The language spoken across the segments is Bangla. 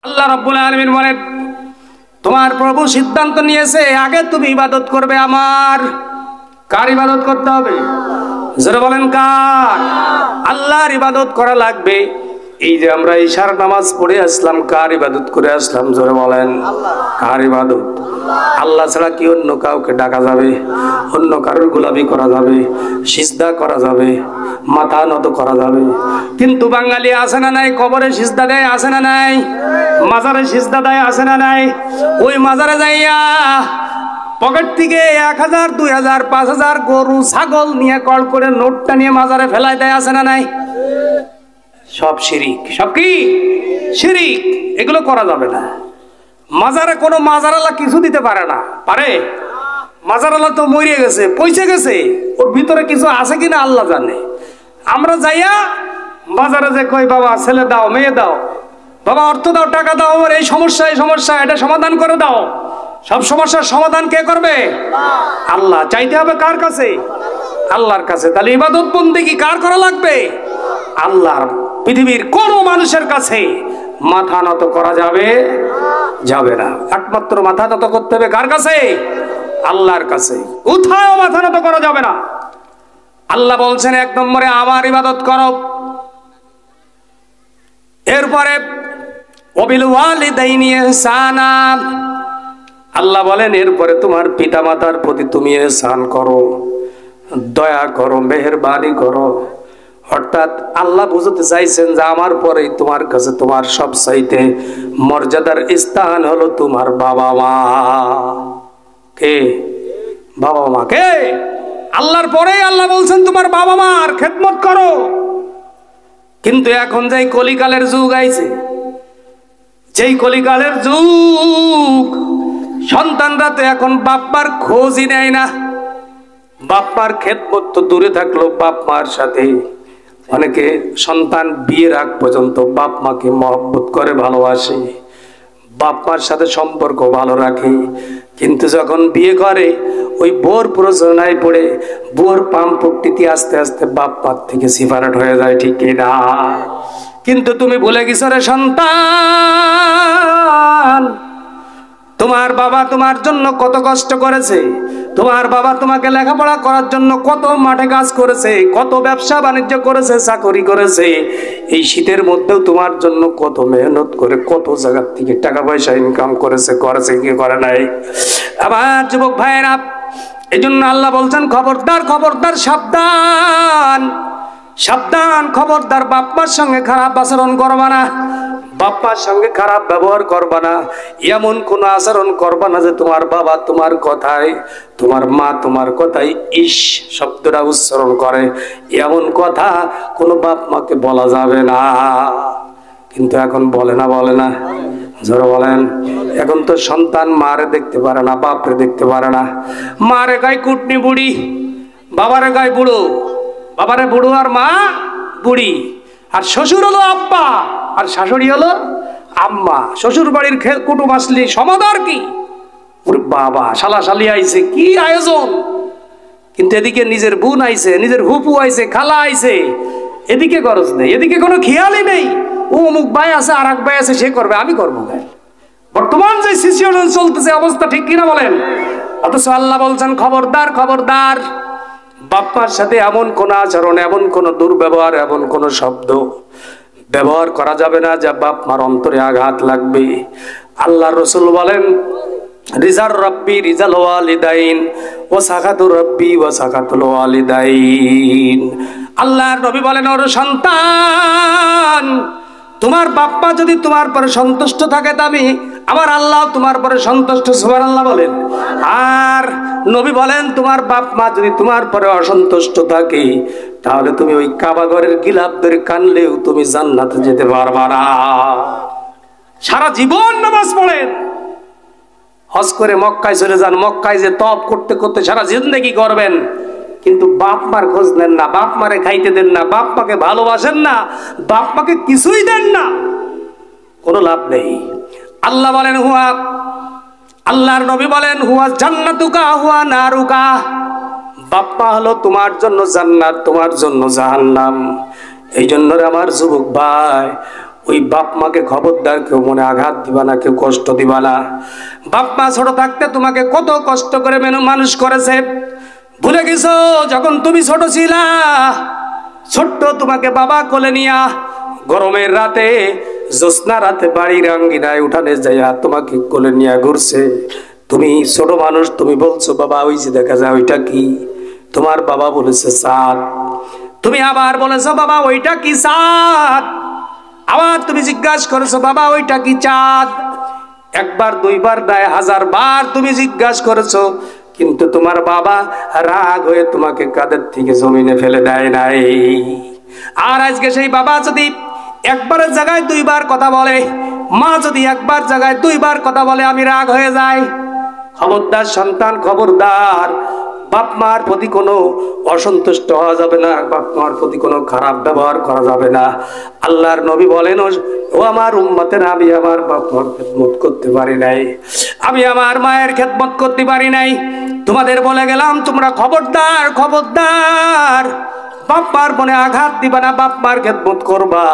আল্লাহ রাব্বুল আলামিন বলেন, তোমার প্রভু সিদ্ধান্ত নিয়েছে আগে তুমি ইবাদত করবে আমার। কার ইবাদত করতে হবে? জোরে বলেন কার? আল্লাহর ইবাদত করা লাগবে। এই যে আমরা ইশার নামাজ পড়ে আসলাম, কার ইবাদত করে আসলাম? জোরে বলেন কার ইবাদত? আল্লাহ ছাড়া কি অন্য কাউকে ডাকা যাবে? অন্য কারোর গোলামি করা যাবে? সিজদা করা যাবে? মাথা নত করা যাবে? কিন্তু বাঙালি আছে না নাই? কবরে সিজদা দেয় আছে না নাই? মাজারে সিজদা দেয় আছে না নাই? ওই মাজারে যাইয়া পকেট থেকে 1000, 2000, 5000 গরু ছাগল নিয়ে কল করে নোটটা নিয়ে মাজারে ফেলাই দেয় আছে না নাই? সব শিরিক। সব কি শিরিক? এগুলো করা যাবে না। মাজারে কোনো মাজারালা কিছু দিতে পারে না। পারে? মাজারালা তো মরিয়ে গেছে, পয়সা গেছে, ওর ভিতরে কিছু আছে কিনা আল্লাহ জানে। আমরা যাইয়া বাজারে যে কই বাবা ছেলে দাও, মেয়ে দাও, বাবা অর্থ দাও, টাকা দাও, আমার এই সমস্যা এই সমস্যা, এটা সমাধান করে দাও। সব সমস্যার সমাধান কে করবে? আল্লাহ। চাইতে হবে কার কাছে? আল্লাহর কাছে। তাহলে ইবাদত বন্দেগী কার করা লাগবে? আল্লাহর। পৃথিবীর কোন মানুষের কাছে মাথা নত করা যাবে না। একমাত্র মাথা নত করতে হবে কার কাছে? আল্লাহর কাছে। কোথাও মাথা নত করা যাবে না। আল্লাহ বলছেন 1 নম্বরে আমার ইবাদত করো। এরপরে ওয়াবিল ওয়ালিদাইনি ইহসানা, আল্লাহ বলেন এরপরে তোমার পিতামাতার প্রতি তুমি ইহসান করো, দয়া করো, মেহেরবানি করো। অর্থাৎ আল্লাহ বুঝতে চাইছেন যে আমার পরেই তোমার কাছে তোমার সব চাইতে মর্যাদার স্থান হলো তোমার বাবা মা। কে? বাবা মা। কে? আল্লাহর পরেই আল্লাহ বলছেন তোমার বাবা মার খেদমত করো। কিন্তু এখন যেই কলিকালের যুগ আইছে, যেই কলিকালের যুগ, সন্তানরা তো এখন বাপ্পার খোঁজই নেয় না। বাপ্পার খেদমত তো দূরে থাকলো, বাপ মার সাথে অনেকে সন্তান বিয়ের আগ পর্যন্ত বাপ মাকে মহব্বত করে, ভালোবাসে, বাপ মার সাথে সম্পর্ক ভালো রাখে। কিন্তু যখন বিয়ে করে ওই বোর প্রযোজনায় পড়ে বোর পাম্পটিতে আস্তে আস্তে বাপ মার থেকে সেপারেট হয়ে যায়। ঠিক না? কিন্তু তুমি ভুলে গেছো রে সন্তান, তোমার বাবা তোমার জন্য কত কষ্ট করেছে। তোমার বাবা তোমাকে লেখাপড়া করার জন্য কত মাঠে কাজ করেছে, কত ব্যবসা বাণিজ্য করেছে, চাকরি করেছে। এই শীতের মধ্যেও তোমার জন্য কত মেহনত করে কত জায়গা থেকে টাকা পয়সা ইনকাম করেছে কি করে নাই? আবার যুবক ভাইয়েরা, এই জন্য আল্লাহ বলছেন খবরদার খবরদার, সাবধান সাবধান, খবরদার বাপ্পার সঙ্গে খারাপ আচরণ করবা না, বাপ্পার সঙ্গে খারাপ ব্যবহার করবা না, এমন কোন আচরণ করবা না যে তোমার বাবা তোমার কথায়, তোমার মা তোমার কথায় ইস শব্দটা উচ্চারণ করে। এমন কথা কোনো বাপ মাকে বলা যাবে না। কিন্তু এখন বলে না? বলে না? জোরে বলেন। এখন তো সন্তান মারে দেখতে পারে না, বাপরে দেখতে পারে না। মারে গায়ে কুটনি বুড়ি, বাবারে গায়ে বুড়ো, বাবারে বুড়ো আর মা বুড়ি, আর শ্বশুর হলো আব্বা আর শাশুড়ি হলো আম্মা। শ্বশুর বাড়ির কুটুম আসলি সমাদর কি? বাবা শালা শালি আইছে, কি আয়োজন। কিন্তু এদিকে নিজের বোন আইছে, নিজের হুপু আইছে, খালা আইছে, এদিকে গরজ নেই, এদিকে কোনো খেয়ালই নেই। ও অমুক ভাই আছে, আর এক ভাই আছে, সে করবে, আমি করবো। বর্তমান যে সিচুয়েশন চলতেছে, অবস্থা ঠিক কিনা বলেন? অথচ আল্লাহ বলছেন খবরদার খবরদার, বাপ্পার সাথে এমন কোন আচরণ, এমন কোন দুর্ব্যবহার, এমন কোন শব্দ ব্যবহার করা যাবে না যা বাপ মার অন্তরে আঘাত লাগবে। আল্লাহ রাসূল বলেন রিজার রব্বি রিজাল ওয়ালিদাইন ওয়া সাকাতুর রব্বি ওয়া সাকাতুল ওয়ালিদাইন। আল্লাহর নবী বলেন ওর সন্তান, তোমার বাপ্পা যদি তোমার পরে সন্তুষ্ট থাকে তবে আমার আল্লাহ তোমার পরে সন্তুষ্ট। সুবহানাল্লাহ বলেন। আর নবী বলেন তোমার বাপ মা যদি তোমার পরে অসন্তুষ্ট থাকে তাহলে তুমি ওই কাবা ঘরের গিলাফ ধরে কানলেও তুমি জান্নাতে যেতে পারবা না। সারা জীবন নামাজ পড়েন, হজ করে মক্কায় চলে যান, মক্কায় যে তপ করতে করতে সারা জিন্দেগি করবেন, কিন্তু বাপ মার খোঁজ নেন না, বাপ মারে খাইতে দেন না, বাপ মাকে ভালোবাসেন না, বাপ মাকে কিছুই দেন না, কোনো লাভ নেই। আল্লাহ বলেন হুয়া, আল্লাহর নবী বলেন হুয়া জান্নাতুকা হুয়া নারুকা, বাপ মা হলো তোমার জন্য জান্নাত, তোমার জন্য জাহান্নাম। এই জন্য আমার যুবক ভাই, ওই বাপ মাকে খবরদার কেউ মনে আঘাত দিবা না, কেউ কষ্ট দিবা না। বাপ মা ছোট থাকতে তোমাকে কত কষ্ট করে মানুষ করেছে, ভুলে গেছো? যখন তুমি ছোট ছিলা, ছোট্ট তোমাকে বাবা কোলে নিয়া গরমের রাতে, জ্যোৎস্না রাতে বাড়ির আঙ্গিনায় উঠানে যাইয়া তোমাকে কোলে নিয়ে ঘুরছে। তুমি ছোট মানুষ, তুমি বলছো বাবা ওই যে দেখা যায় ওইটা কি? তোমার বাবা বলেছে চাঁদ। তুমি আবার বলেছো বাবা ওইটা কি চাঁদ? আবার তুমি জিজ্ঞাসা করেছো বাবা ওইটা কি চাঁদ? একবার দুইবার নয়, 1000 বার তুমি জিজ্ঞাসা করেছো, কিন্তু তোমার বাবা রাগ হয়ে তোমাকে কাঁধের থেকে জমিনে ফেলে দেয় নাই। আর আজকে সেই বাবা যদি একবারের জায়গায় 2 বার কথা বলে, মা যদি একবার জায়গায় 2 বার কথা বলে, আমি রাগ হয়ে যাই। খবরদার সন্তান, খবরদার, বাপ মার প্রতি কোনো অসন্তুষ্ট হওয়া যাবে না, বাপ মার প্রতি কোনো খারাপ ব্যবহার করা যাবে না। আল্লাহর নবী বলেন, ও আমার উম্মতের, আমি আমার বাপ মার খেদমত করতে পারি নাই, আমি আমার মায়ের খেদমত করতে পারি নাই, তোমাদের বলে গেলাম তোমরা খবরদার, খবরদার, বাপ মার মনে আঘাত দিবা না, বাপ মার খেদমত করবা।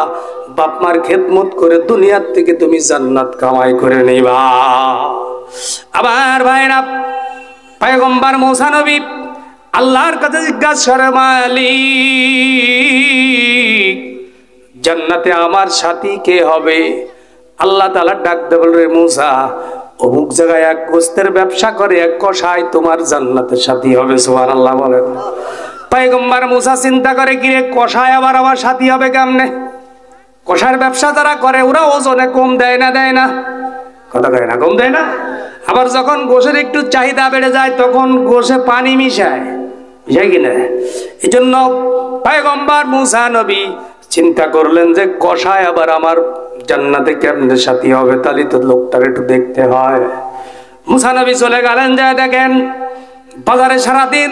বাপ মার খেদমত করে দুনিয়ার থেকে তুমি জান্নাত কামাই করে নিবা। আবার ভাইরা, পয়গম্বর মুসা নবী আল্লাহর কাছে জিজ্ঞাসা করে, মালিক জান্নাতে আমার সাথী কে হবে? আল্লাহ তাআলা ডাক দিয়ে বললেন, মুসা অমুক জায়গায় এক গোস্তের ব্যবসা করে এক কসাই তোমার জান্নাতের সাথী হবে। সুবহানাল্লাহ বলেন। পয়গম্বর মুসা চিন্তা করে, কিরে কসাই আবার আমার সাথী হবে কেমনে? কসাইয়ের ব্যবসা যারা করে ওরা ওজনে কম দেয় না, দেয় না? কথা কয় না, কম দেয় না? আবার যখন গোশের একটু চাহিদা বেড়ে যায় তখন গোশে পানি মিশায়, মিশায় কিনা? এই জন্য পয়গম্বর মুসা নবী চিন্তা করলেন যে কসাই আবার আমার জান্নাতে কেমনে সাথী হবে, তাহলে তো লোকটার একটু দেখতে হয়। মুসা নবী চলে গেলেন, যায় দেখেন বাজারে সারাদিন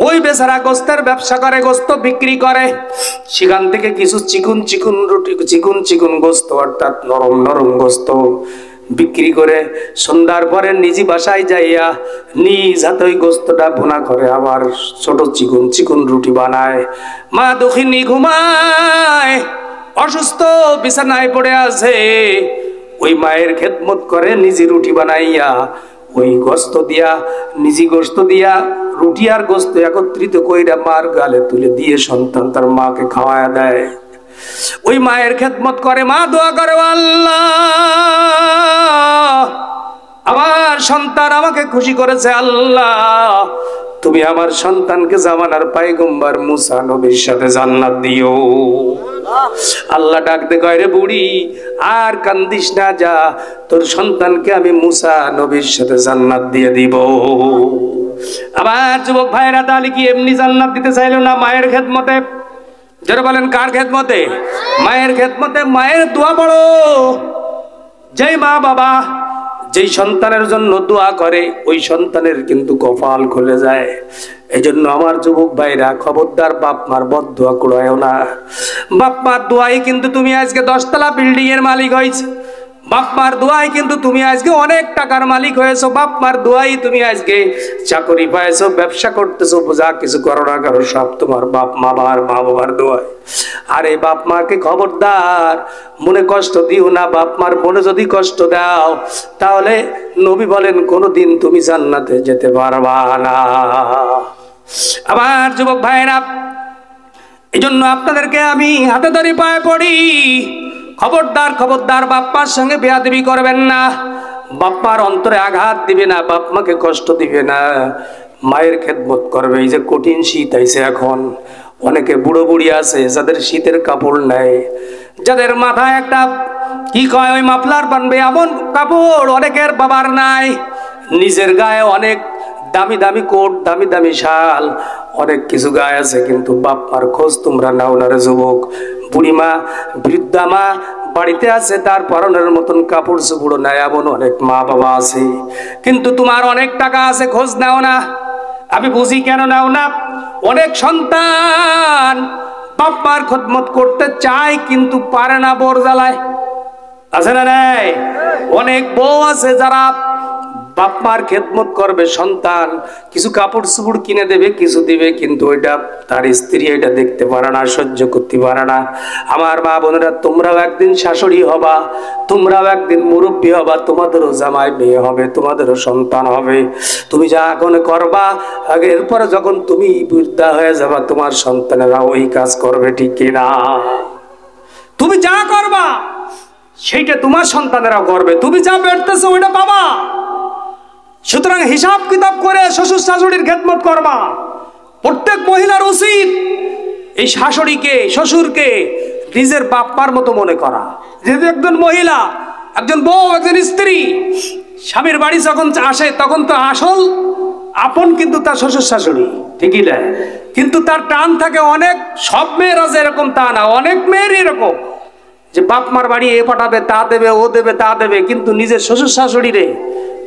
ওই বেচারা গোস্তের ব্যবসা করে, গোস্ত বিক্রি করে, সেখান থেকে কিছু চিকুন চিকুন রুটি, চিকুন চিকুন গোস্ত অর্থাৎ নরম নরম গোস্ত বিক্রি করে সন্ধ্যার পরে নিজি বাসায় যাইয়া নিজ হাতে ওই গোস্তটা ভুনা করে আবার ছোট চিকুন চিকুন রুটি বানায়। মা দক্ষিণী ঘুমায়, অসুস্থ বিছানায় পড়ে আছে, ওই মায়ের খেদমত করে নিজে রুটি বানাইয়া ওই গোস্ত দিয়া, নিজি গোস্ত দিয়া রুটি আর গোস্ত একত্রিত কইরা মার গালে তুলে দিয়ে সন্তান তার মাকে খাওয়ায়া দেয়। ওই মায়ের খেদমত করে, মা দোয়া করে, আল্লাহ আমার সন্তান আমাকে খুশি করেছে, আল্লাহ তুমি আমার সন্তানকে জামানার পয়গম্বর মুসা নবীর সাথে জান্নাত দিও। আল্লাহ ডাক দে কয়, রে বুড়ি আর কান্দিস না, যা তোর সন্তানকে আমি মুসা নবীর সাথে জান্নাত দিয়ে দিব। আবার যুবক ভাইরা, তাহলে কি এমনি জান্নাত দিতে চাইলো না? মায়ের খেদমতে। যারা বলেন কার খেদমতে? মায়ের খেদমতে। মায়ের দোয়া পড়ো। যেই মা বাবা যেই সন্তানের জন্য দোয়া করে ওই সন্তানের কিন্তু কপাল খুলে যায়। এই জন্য আমার যুবক ভাইরা, খবরদার বাপ মার বদদোয়া করো না। বাপ মার দোয়াই কিন্তু তুমি আজকে 10 তলা বিল্ডিং এর মালিক হয়েছে। বাপ মার দোয়াই কিন্তু তুমি আজকে অনেক টাকার মালিক হয়েছো। বাপ মার দোয়াই তুমি আজকে চাকরি পাইছো, ব্যবসা করতেছো, যা কিছু করো না করো সব তোমার বাপ মা বাবার দোয়াই। আর এই বাপ মাকে খবরদার মনে কষ্ট দিও না। বাপ মার মনে যদি কষ্ট দাও তাহলে নবী বলেন কোনোদিন তুমি জান্নাতে যেতে পারবা না। আবার যুবক ভাইরা, এই জন্য আপনাদেরকে আমি হাতে ধরে পায়ে পড়ি, খবরদার খবরদার বাপ্পার সঙ্গে বেয়াদবি করবেন না, বাপ্পার অন্তরে আঘাত দিবে না, বাপ মাকে কষ্ট দিবে না, মায়ের খেদমত করবে। এই যে কঠিন শীত আইছে এখন, অনেকে বুড়ো বুড়ি আছে যাদের শীতের কাপড় নাই, যাদের মাথায় একটা কি কয় ওই মাফলার বানবে এমন কাপড় অনেকের বাবার নাই, নিজের গায়ে অনেক দামি দামি কোট, দামি দামি শাল, অনেক কিছু গায়ে আছে, কিন্তু বাপ্পার খোঁজ তোমরা নাও না রে যুবক। বুড়িমা বৃদ্ধা মা বাড়িতে আছে, তার পরনের মতন কাপড় চোপড় নাই, এমন অনেক মা বাবা আছে, কিন্তু তোমার অনেক টাকা আছে, খোঁজ নাও না। আমি বুঝি কেন নাও না। অনেক সন্তান বাপ্পার খেদমত করতে চায় কিন্তু পারে না, বোর জ্বালায়, আছে না নাই? অনেক বউ আছে যারা বাপ মার খেদমত করবে সন্তান, কিছু কাপড় চোপড় কিনে দেবে, কিছু দিবে, কিন্তু ওইটা তার স্ত্রী এটা দেখতে পারে না, সহ্য করতে পারে না। আমার মা বোনেরা, তোমরাও একদিন শাশুড়ি হবা, তোমরাও একদিন মুরব্বী হবা, তোমাদেরও জামাই মেয়ে হবে, তোমাদেরও সন্তান হবে। তুমি যা এখন করবা, আগে এরপরে যখন তুমি বৃদ্ধা হয়ে যাবা, তোমার সন্তানেরা ওই কাজ করবে, ঠিক কিনা? তুমি যা করবা সেইটা তোমার সন্তানেরাও করবে, তুমি যা বেড়তেছো ওইটা পাবা। সুতরাং হিসাব কিতাব করে শ্বশুর শাশুড়ির খেদমত করবা। প্রত্যেক মহিলার উচিত এই শাশুড়িকে, শ্বশুরকে নিজের বাপ্পার মতো মনে করা। যেহেতু একজন মহিলা, একজন বউ, একজন স্ত্রী স্বামীর বাড়ি যখন আসে, তখন তো আসল আপন কিন্তু তার শ্বশুর শাশুড়ি, ঠিকই না? কিন্তু তার টান থাকে অনেক, সব মেয়েরা যে এরকম তা না, অনেক মেয়ের এরকম যে বাপ মার বাড়ি এ পাঠাবে, তা দেবে, ও দেবে, তা দেবে, কিন্তু নিজের শ্বশুর শাশুড়ি রে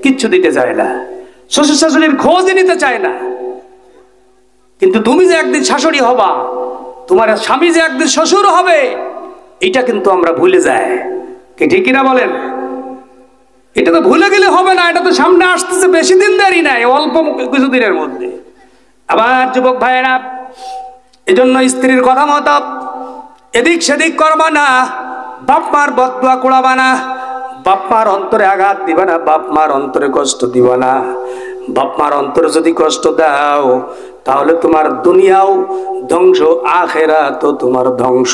কিচ্ছু দিতে চায় না, শ্বশুর শাশুড়ির খোঁজই নিতে চায় না। কিন্তু তুমি যে একদিন শাশুড়ি হবা, তোমার স্বামী যে একদিন শ্বশুর হবে, এটা কিন্তু আমরা ভুলে যাই, কি ঠিক কিনা বলেন? এটা তো ভুলে গেলে হবে না, এটা তো সামনে আসতেছে, বেশি দিন দেরি নাই, অল্প কিছুদিনের মধ্যে। আবার যুবক ভাইয়েরা, এজন্য স্ত্রীর কথা মতো এদিক সেদিক করবা না, বাপ মার বদদুয়া কুড়াবা না, বাপ মার অন্তরে আঘাত দিবা না, বাপ মার অন্তরে কষ্ট দিবা না। বাপ মার অন্তরে যদি কষ্ট দাও, তাহলে তোমার দুনিয়াও ধ্বংস, আখেরাতও তোমার ধ্বংস।